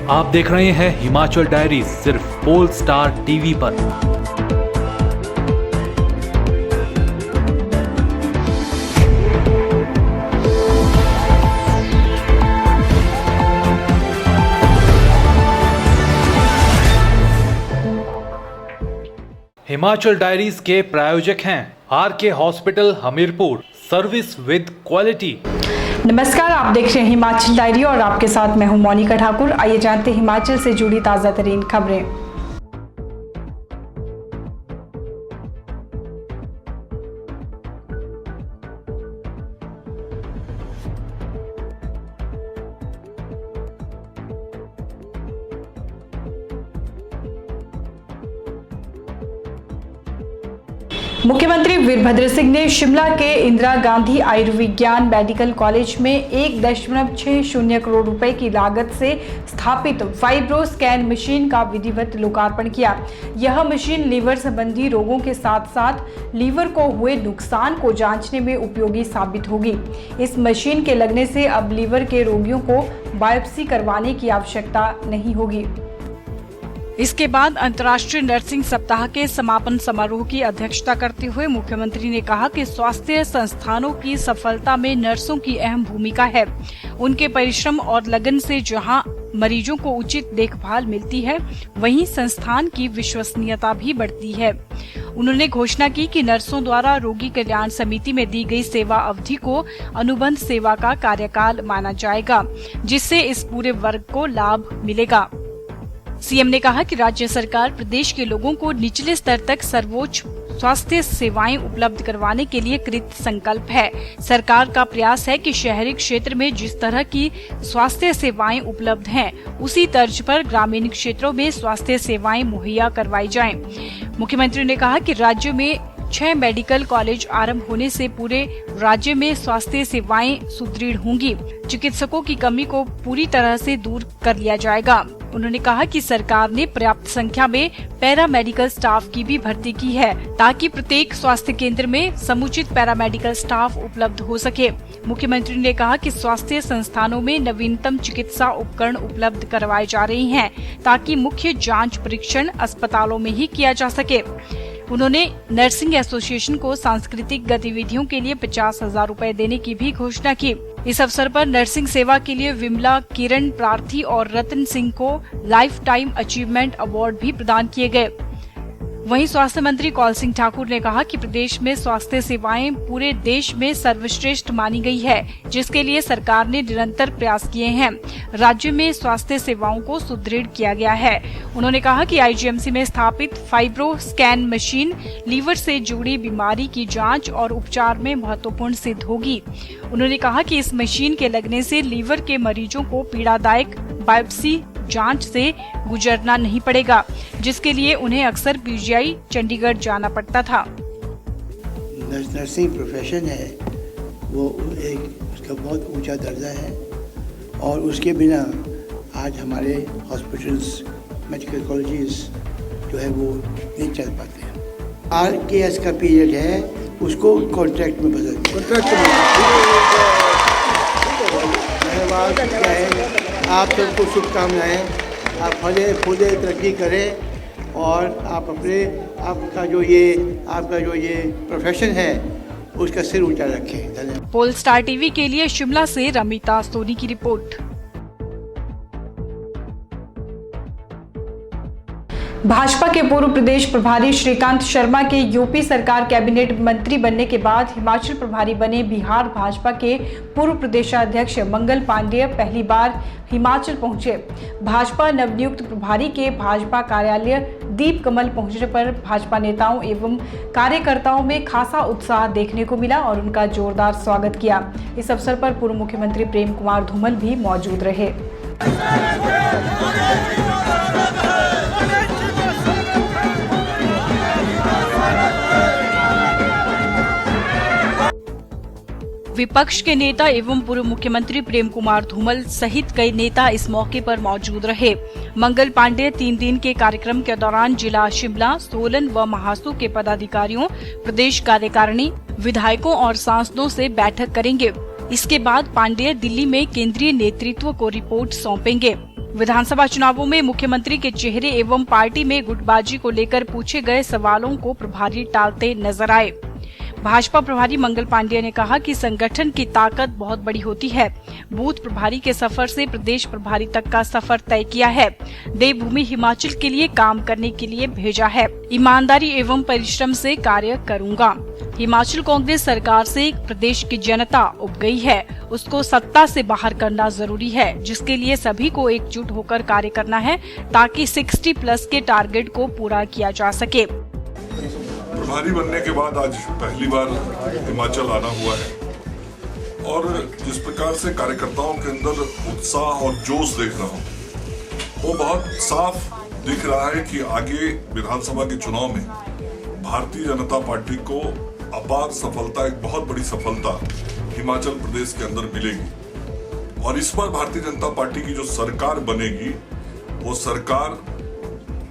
आप देख रहे हैं हिमाचल डायरीज सिर्फ पोल स्टार टीवी पर। हिमाचल डायरीज के प्रायोजक हैं RK hospital Hamirpur, service with quality. नमस्कार, आप देख रहे हैं हिमाचल डायरी और आपके साथ मैं हूं मोनिका ठाकुर। आइए जानते हैं हिमाचल से जुड़ी ताजा तरीन खबरें। मुख्यमंत्री वीरभद्र सिंह ने शिमला के इंदिरा गांधी आयुर्विज्ञान मेडिकल कॉलेज में 1.60 करोड़ रुपए की लागत से स्थापित फाइब्रो स्कैन मशीन का विधिवत लोकार्पण किया। यह मशीन लीवर संबंधी रोगों के साथ साथ लीवर को हुए नुकसान को जांचने में उपयोगी साबित होगी। इस मशीन के लगने से अब लीवर के रोगियों को बायोप्सी करवाने की आवश्यकता नहीं होगी। इसके बाद अंतर्राष्ट्रीय नर्सिंग सप्ताह के समापन समारोह की अध्यक्षता करते हुए मुख्यमंत्री ने कहा कि स्वास्थ्य संस्थानों की सफलता में नर्सों की अहम भूमिका है। उनके परिश्रम और लगन से जहां मरीजों को उचित देखभाल मिलती है, वहीं संस्थान की विश्वसनीयता भी बढ़ती है। उन्होंने घोषणा की कि नर्सों द्वारा रोगी कल्याण समिति में दी गई सेवा अवधि को अनुबंध सेवा का कार्यकाल माना जाएगा, जिससे इस पूरे वर्ग को लाभ मिलेगा। सीएम ने कहा कि राज्य सरकार प्रदेश के लोगों को निचले स्तर तक सर्वोच्च स्वास्थ्य सेवाएं उपलब्ध करवाने के लिए कृत संकल्प है। सरकार का प्रयास है कि शहरी क्षेत्र में जिस तरह की स्वास्थ्य सेवाएं उपलब्ध हैं, उसी तर्ज पर ग्रामीण क्षेत्रों में स्वास्थ्य सेवाएं मुहैया करवाई जाएं। मुख्यमंत्री ने कहा कि राज्य में 6 मेडिकल कॉलेज आरंभ होने से पूरे राज्य में स्वास्थ्य सेवाएं सुदृढ़ होंगी। चिकित्सकों की कमी को पूरी तरह से दूर कर लिया जाएगा। उन्होंने कहा कि सरकार ने पर्याप्त संख्या में पैरामेडिकल स्टाफ की भी भर्ती की है, ताकि प्रत्येक स्वास्थ्य केंद्र में समुचित पैरामेडिकल स्टाफ उपलब्ध हो सके। मुख्यमंत्री ने कहा कि स्वास्थ्य संस्थानों में नवीनतम चिकित्सा उपकरण उपलब्ध करवाए जा रहे हैं, ताकि मुख्य जांच परीक्षण अस्पतालों में ही किया जा सके। उन्होंने नर्सिंग एसोसिएशन को सांस्कृतिक गतिविधियों के लिए 50,000 रुपए देने की भी घोषणा की। इस अवसर पर नर्सिंग सेवा के लिए विमला, किरण प्रार्थी और रतन सिंह को लाइफ टाइम अचीवमेंट अवार्ड भी प्रदान किए गए। वहीं स्वास्थ्य मंत्री कौल सिंह ठाकुर ने कहा कि प्रदेश में स्वास्थ्य सेवाएं पूरे देश में सर्वश्रेष्ठ मानी गई है, जिसके लिए सरकार ने निरंतर प्रयास किए हैं। राज्य में स्वास्थ्य सेवाओं को सुदृढ़ किया गया है। उन्होंने कहा कि आईजीएमसी में स्थापित फाइब्रो स्कैन मशीन लीवर से जुड़ी बीमारी की जांच और उपचार में महत्वपूर्ण सिद्ध होगी। उन्होंने कहा कि इस मशीन के लगने से लीवर के मरीजों को पीड़ादायक बायोप्सी जांच से गुजरना नहीं पड़ेगा, जिसके लिए उन्हें अक्सर पीजीआई चंडीगढ़ जाना पड़ता था। नर्सिंग प्रोफेशन है वो उसका बहुत ऊंचा दर्जा है और उसके बिना आज हमारे हॉस्पिटल्स, मेडिकल कॉलेजेस जो है वो नहीं चल पाते हैं। आरकेएस का पीरियड है, उसको कॉन्ट्रैक्ट में बदल आप सबको शुभकामनाएं। आप फले फूले तरक्की करें और आपका जो ये प्रोफेशन है उसका सिर ऊंचा रखें। धन्यवाद। पोल स्टार टीवी के लिए शिमला से रमिता सोनी की रिपोर्ट। भाजपा के पूर्व प्रदेश प्रभारी श्रीकांत शर्मा के यूपी सरकार कैबिनेट मंत्री बनने के बाद हिमाचल प्रभारी बने बिहार भाजपा के पूर्व प्रदेशाध्यक्ष मंगल पांडेय पहली बार हिमाचल पहुंचे। भाजपा नवनियुक्त प्रभारी के भाजपा कार्यालय दीप कमल पहुंचने पर भाजपा नेताओं एवं कार्यकर्ताओं में खासा उत्साह देखने को मिला और उनका जोरदार स्वागत किया। इस अवसर पर पूर्व मुख्यमंत्री प्रेम कुमार धूमल भी मौजूद रहे। विपक्ष के नेता एवं पूर्व मुख्यमंत्री प्रेम कुमार धूमल सहित कई नेता इस मौके पर मौजूद रहे। मंगल पांडेय 3 दिन के कार्यक्रम के दौरान जिला शिमला, सोलन व महासू के पदाधिकारियों, प्रदेश कार्यकारिणी, विधायकों और सांसदों से बैठक करेंगे। इसके बाद पांडेय दिल्ली में केंद्रीय नेतृत्व को रिपोर्ट सौंपेंगे। विधानसभा चुनावों में मुख्यमंत्री के चेहरे एवं पार्टी में गुटबाजी को लेकर पूछे गए सवालों को प्रभारी टालते नजर आए। भाजपा प्रभारी मंगल पांडेय ने कहा कि संगठन की ताकत बहुत बड़ी होती है। बूथ प्रभारी के सफर से प्रदेश प्रभारी तक का सफर तय किया है। देवभूमि हिमाचल के लिए काम करने के लिए भेजा है। ईमानदारी एवं परिश्रम से कार्य करूंगा। हिमाचल कांग्रेस सरकार से प्रदेश की जनता उब गई है, उसको सत्ता से बाहर करना जरूरी है, जिसके लिए सभी को एकजुट होकर कार्य करना है ताकि 60+ के टारगेट को पूरा किया जा सके। प्रभारी बनने के बाद आज पहली बार हिमाचल आना हुआ है और जिस प्रकार से कार्यकर्ताओं के अंदर उत्साह और जोश देख रहा हूँ, वो बहुत साफ दिख रहा है कि आगे विधानसभा के चुनाव में भारतीय जनता पार्टी को अपार सफलता, एक बहुत बड़ी सफलता हिमाचल प्रदेश के अंदर मिलेगी। और इस बार भारतीय जनता पार्टी की जो सरकार बनेगी, वो सरकार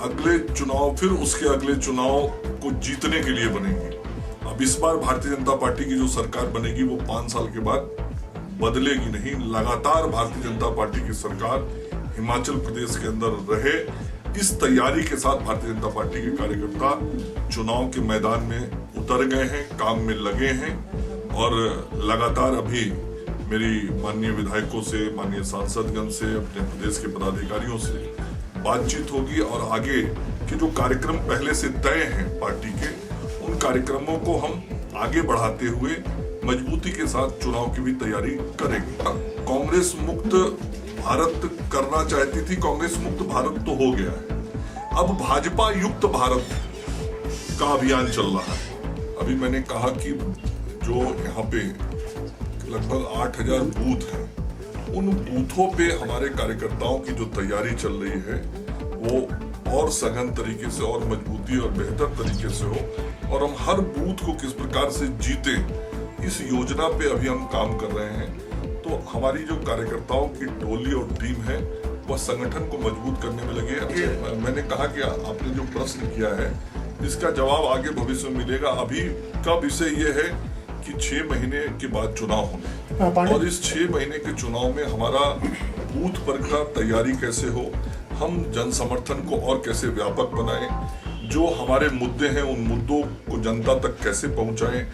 अगले चुनाव, फिर उसके अगले चुनाव को जीतने के लिए बनेगी। अब इस बार भारतीय जनता पार्टी की जो सरकार बनेगी, वो 5 साल के बाद बदलेगी नहीं। लगातार भारतीय जनता पार्टी की सरकार हिमाचल प्रदेश के अंदर रहे, इस तैयारी के साथ भारतीय जनता पार्टी के कार्यकर्ता चुनाव के मैदान में उतर गए हैं, काम में लगे हैं। और लगातार अभी मेरी माननीय विधायकों से, माननीय सांसदगण से, अपने प्रदेश के पदाधिकारियों से बातचीत होगी और आगे के जो कार्यक्रम पहले से तय हैं पार्टी के, उन कार्यक्रमों को हम आगे बढ़ाते हुए मजबूती के साथ चुनाव की भी तैयारी करेंगे। कांग्रेस मुक्त भारत करना चाहती थी, कांग्रेस मुक्त भारत तो हो गया है। अब भाजपा युक्त भारत का अभियान चल रहा है। अभी मैंने कहा कि जो यहाँ पे लगभग 8000 बूथ हैं, उन बूथों पे हमारे कार्यकर्ताओं की जो तैयारी चल रही है, वो और सघन तरीके से और मजबूती और बेहतर तरीके से हो और हम हर बूथ को किस प्रकार से जीते, इस योजना पे अभी हम काम कर रहे हैं। तो हमारी जो कार्यकर्ताओं की टोली और टीम है, वह संगठन को मजबूत करने में लगी है। मैंने कहा कि आपने जो प्रश्न किया है, इसका जवाब आगे भविष्य में मिलेगा। अभी का विषय ये है कि 6 महीने के बाद चुनाव होंगे और इस 6 महीने के चुनाव में हमारा बूथ पर का तैयारी कैसे हो, हम जन समर्थन को और कैसे व्यापक बनाएं, जो हमारे मुद्दे हैं उन मुद्दों को जनता तक कैसे पहुंचाएं,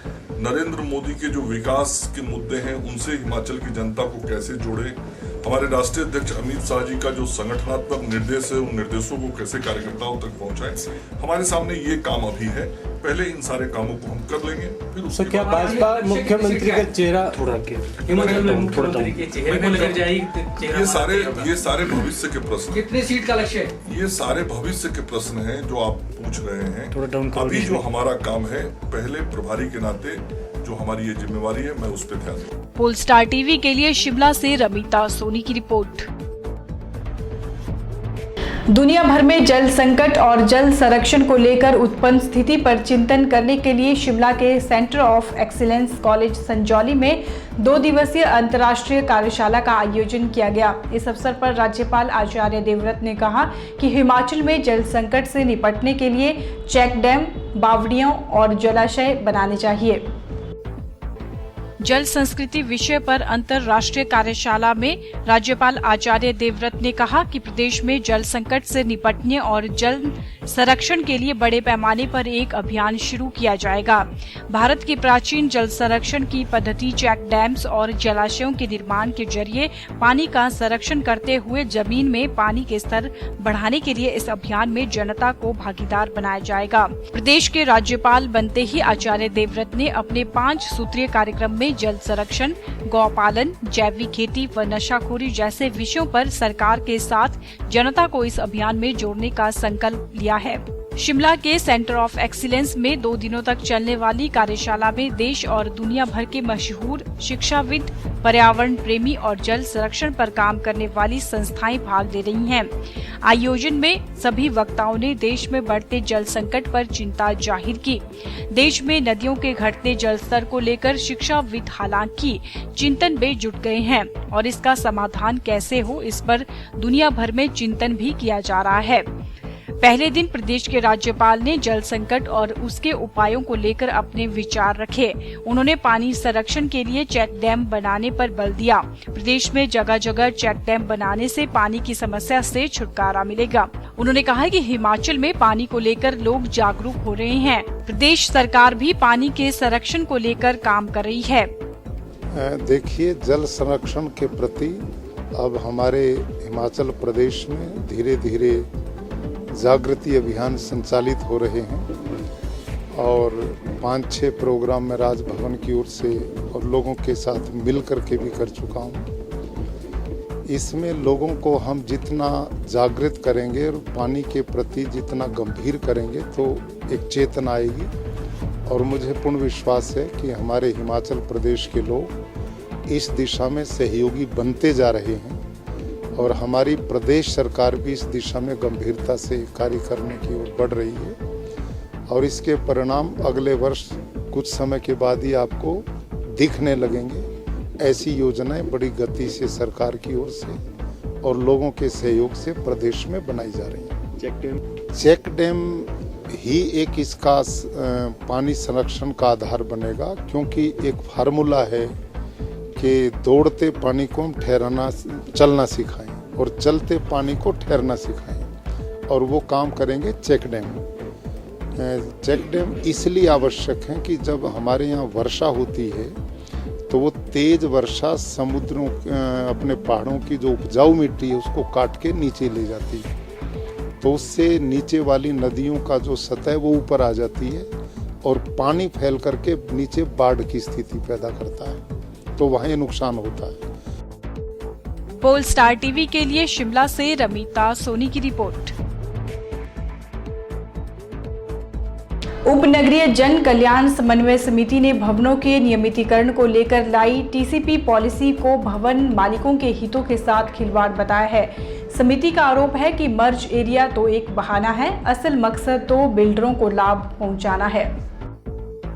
नरेंद्र मोदी के जो विकास के मुद्दे हैं उनसे हिमाचल की जनता को कैसे जोड़ें, हमारे राष्ट्रीय अध्यक्ष अमित शाह जी का जो संगठनात्मक निर्देश है, उन निर्देशों को कैसे कार्यकर्ताओं तक पहुंचाएं। हमारे सामने ये काम अभी है। पहले इन सारे कामों को हम कर लेंगे, फिर उसके क्या भाजपा मुख्यमंत्री का चेहरा ये सारे भविष्य के प्रश्न, कितने सीट का लक्ष्य है, ये सारे भविष्य के प्रश्न हैं जो आप पूछ रहे हैं। अभी जो हमारा काम है, पहले प्रभारी के नाते जो हमारी ये जिम्मेवारी है, मैं उस पर ध्यान दूं। पोलस्टार टीवी के लिए शिमला से रमिता सोनी की रिपोर्ट। दुनिया भर में जल संकट और जल संरक्षण को लेकर उत्पन्न स्थिति पर चिंतन करने के लिए शिमला के centre of excellence college Sanjauli में 2 दिवसीय अंतर्राष्ट्रीय कार्यशाला का आयोजन किया गया। इस अवसर पर राज्यपाल आचार्य देवव्रत ने कहा कि हिमाचल में जल संकट से निपटने के लिए चेक डैम, बावड़ियों और जलाशय बनाने चाहिए। जल संस्कृति विषय पर अंतर्राष्ट्रीय कार्यशाला में राज्यपाल आचार्य देवव्रत ने कहा कि प्रदेश में जल संकट से निपटने और जल संरक्षण के लिए बड़े पैमाने पर एक अभियान शुरू किया जाएगा। भारत की प्राचीन जल संरक्षण की पद्धति चेक डैम्स और जलाशयों के निर्माण के जरिए पानी का संरक्षण करते हुए जमीन में पानी के स्तर बढ़ाने के लिए इस अभियान में जनता को भागीदार बनाया जाएगा। प्रदेश के राज्यपाल बनते ही आचार्य देवव्रत ने अपने 5 सूत्रीय कार्यक्रम में जल संरक्षण, गौपालन, जैविक खेती व नशाखोरी जैसे विषयों पर सरकार के साथ जनता को इस अभियान में जोड़ने का संकल्प लिया है। शिमला के सेंटर ऑफ एक्सीलेंस में 2 दिनों तक चलने वाली कार्यशाला में देश और दुनिया भर के मशहूर शिक्षाविद, पर्यावरण प्रेमी और जल संरक्षण पर काम करने वाली संस्थाएं भाग ले रही हैं। आयोजन में सभी वक्ताओं ने देश में बढ़ते जल संकट पर चिंता जाहिर की। देश में नदियों के घटते जल स्तर को लेकर शिक्षाविद हालांकि चिंतन में जुट गए हैं और इसका समाधान कैसे हो, इस पर दुनिया भर में चिंतन भी किया जा रहा है। पहले दिन प्रदेश के राज्यपाल ने जल संकट और उसके उपायों को लेकर अपने विचार रखे। उन्होंने पानी संरक्षण के लिए चेक डैम बनाने पर बल दिया। प्रदेश में जगह जगह चेक डैम बनाने से पानी की समस्या से छुटकारा मिलेगा। उन्होंने कहा कि हिमाचल में पानी को लेकर लोग जागरूक हो रहे हैं। प्रदेश सरकार भी पानी के संरक्षण को लेकर काम कर रही है। देखिए, जल संरक्षण के प्रति अब हमारे हिमाचल प्रदेश में धीरे धीरे जागृति अभियान संचालित हो रहे हैं और 5-6 प्रोग्राम में राजभवन की ओर से और लोगों के साथ मिल कर के भी कर चुका हूँ। इसमें लोगों को हम जितना जागृत करेंगे और पानी के प्रति जितना गंभीर करेंगे तो एक चेतना आएगी और मुझे पूर्ण विश्वास है कि हमारे हिमाचल प्रदेश के लोग इस दिशा में सहयोगी बनते जा रहे हैं और हमारी प्रदेश सरकार भी इस दिशा में गंभीरता से कार्य करने की ओर बढ़ रही है और इसके परिणाम अगले वर्ष कुछ समय के बाद ही आपको दिखने लगेंगे। ऐसी योजनाएं बड़ी गति से सरकार की ओर से और लोगों के सहयोग से प्रदेश में बनाई जा रही हैं। चेक डैम ही एक इसका पानी संरक्षण का आधार बनेगा, क्योंकि एक फार्मूला है कि दौड़ते पानी को हम चलना सिखाएं और चलते पानी को ठहरना सिखाएं, और वो काम करेंगे चेक डैम। चेक डैम इसलिए आवश्यक है कि जब हमारे यहाँ वर्षा होती है तो वो तेज वर्षा समुद्रों अपने पहाड़ों की जो उपजाऊ मिट्टी है उसको काट के नीचे ले जाती है, तो उससे नीचे वाली नदियों का जो सतह वो ऊपर आ जाती है और पानी फैल करके नीचे बाढ़ की स्थिति पैदा करता है, तो वहीं नुकसान होता है। पोल स्टार टीवी के लिए शिमला से रमीता सोनी की रिपोर्ट। उपनगरीय जन कल्याण समन्वय समिति ने भवनों के नियमितीकरण को लेकर लाई टीसीपी पॉलिसी को भवन मालिकों के हितों के साथ खिलवाड़ बताया है। समिति का आरोप है कि मर्ज एरिया तो एक बहाना है, असल मकसद तो बिल्डरों को लाभ पहुंचाना है।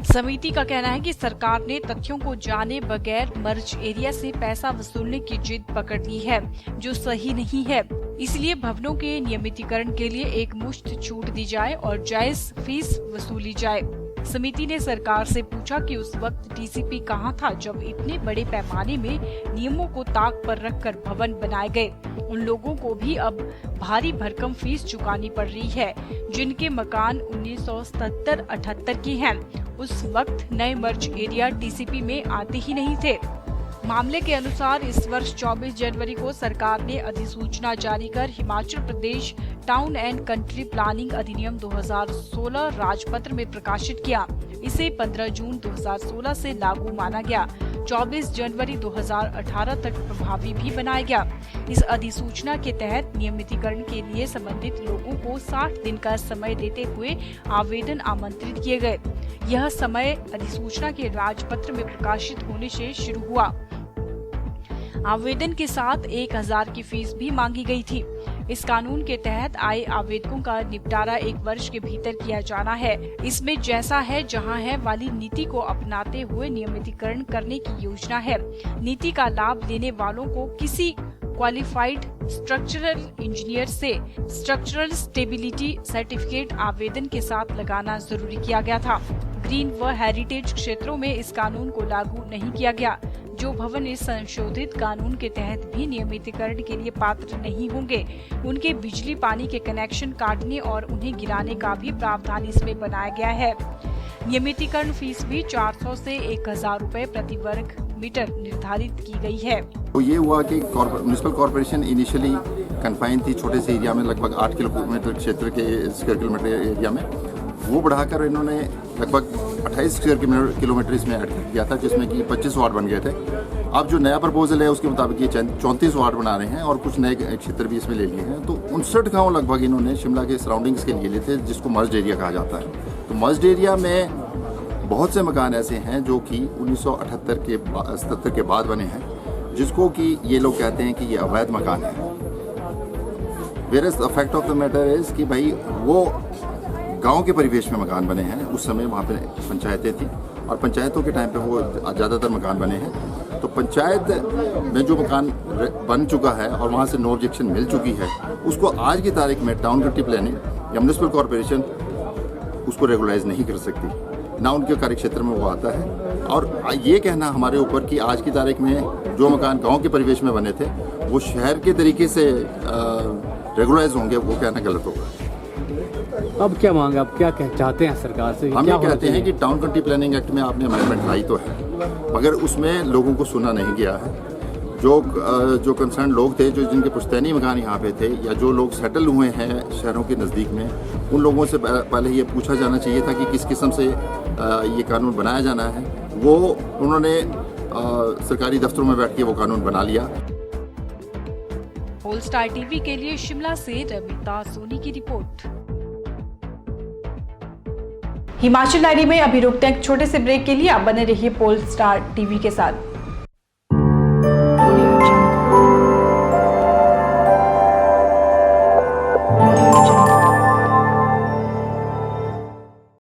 समिति का कहना है कि सरकार ने तथ्यों को जाने बगैर मर्ज एरिया से पैसा वसूलने की जिद पकड़ ली है, जो सही नहीं है। इसलिए भवनों के नियमितीकरण के लिए एक मुश्त छूट दी जाए और जायज फीस वसूली जाए। समिति ने सरकार से पूछा कि उस वक्त टीसीपी कहां था जब इतने बड़े पैमाने में नियमों को ताक पर रखकर भवन बनाए गए। उन लोगों को भी अब भारी भरकम फीस चुकानी पड़ रही है जिनके मकान 1977-78 के हैं। उस वक्त नए मर्ज एरिया टीसीपी में आते ही नहीं थे। मामले के अनुसार इस वर्ष 24 जनवरी को सरकार ने अधिसूचना जारी कर Himachal Pradesh town and country planning अधिनियम 2016 राजपत्र में प्रकाशित किया। इसे 15 जून 2016 से लागू माना गया। 24 जनवरी 2018 तक प्रभावी भी बनाया गया। इस अधिसूचना के तहत नियमितीकरण के लिए संबंधित लोगों को 60 दिन का समय देते हुए आवेदन आमंत्रित किए गए। यह समय अधिसूचना के राजपत्र में प्रकाशित होने से शुरू हुआ। आवेदन के साथ 1000 की फीस भी मांगी गई थी। इस कानून के तहत आए आवेदकों का निपटारा 1 वर्ष के भीतर किया जाना है। इसमें जैसा है जहां है वाली नीति को अपनाते हुए नियमितीकरण करने की योजना है। नीति का लाभ लेने वालों को किसी क्वालिफाइड स्ट्रक्चरल इंजीनियर से स्ट्रक्चरल स्टेबिलिटी सर्टिफिकेट आवेदन के साथ लगाना जरूरी किया गया था। ग्रीन व हेरिटेज क्षेत्रों में इस कानून को लागू नहीं किया गया। जो भवन इस संशोधित कानून के तहत भी नियमितीकरण के लिए पात्र नहीं होंगे, उनके बिजली पानी के कनेक्शन काटने और उन्हें गिराने का भी प्रावधान इसमें बनाया गया है। नियमितीकरण फीस भी 400 से 1000 रुपए प्रति वर्ग मीटर निर्धारित की गई है। तो ये हुआ कि म्युनिसिपल कॉर्पोरेशन इनिशियली कन्फाइन थी छोटे से एरिया में, लगभग 8 किलोमीटर क्षेत्र के स्क्वायर किलोमीटर एरिया में। वो बढ़ाकर इन्होंने लगभग 28 स्क्वायर किलोमीटर इसमें ऐड किया था, जिसमें कि 25 वार्ड बन गए थे। अब जो नया प्रपोजल है उसके मुताबिक ये 34 वार्ड बना रहे हैं और कुछ नए क्षेत्र भी इसमें ले लिए हैं। तो 59 गाँव लगभग इन्होंने शिमला के सराउंडिंग्स के लिए लिए थे, जिसको मर्ज्ड एरिया कहा जाता है। तो मर्ज्ड एरिया में बहुत से मकान ऐसे हैं जो कि 1978 के बाद बने हैं, जिसको कि ये लोग कहते हैं कि ये अवैध मकान है। Whereas the fact of the matter is कि भाई वो गांव के परिवेश में मकान बने हैं। उस समय वहाँ पे पंचायतें थी और पंचायतों के टाइम पे वो ज़्यादातर मकान बने हैं। तो पंचायत में जो मकान बन चुका है और वहाँ से नो ऑब्जेक्शन मिल चुकी है, उसको आज की तारीख में टाउन कंट्री प्लानिंग या म्यूनिसिपल कॉरपोरेशन उसको रेगुलराइज नहीं कर सकती, ना उनके कार्यक्षेत्र में वो आता है। और ये कहना हमारे ऊपर कि आज की तारीख में जो मकान गांव के परिवेश में बने थे वो शहर के तरीके से रेगुलराइज होंगे, वो कहना गलत होगा। अब क्या मांग, अब क्या चाहते हैं सरकार से? हम क्या ये कहते हैं कि टाउन कंट्री प्लानिंग एक्ट में आपने अमेंडमेंट लाई तो है, मगर उसमें लोगों को सुना नहीं गया है। जो कंसर्न लोग थे, जो जिनके पुश्तैनी मकान यहाँ पे थे, या जो लोग सेटल हुए हैं शहरों के नज़दीक में, उन लोगों से पहले ये पूछा जाना चाहिए था कि किस किस्म से ये कानून बनाया जाना है। वो उन्होंने सरकारी दफ्तरों में बैठ के वो कानून बना लिया। पोलस्टार टीवी के लिए शिमला से रविता सोनी की रिपोर्ट। हिमाचल डायरी में अभी रुकते हैं एक छोटे से ब्रेक के लिए। आप बने रहिए पोलस्टार टीवी के साथ।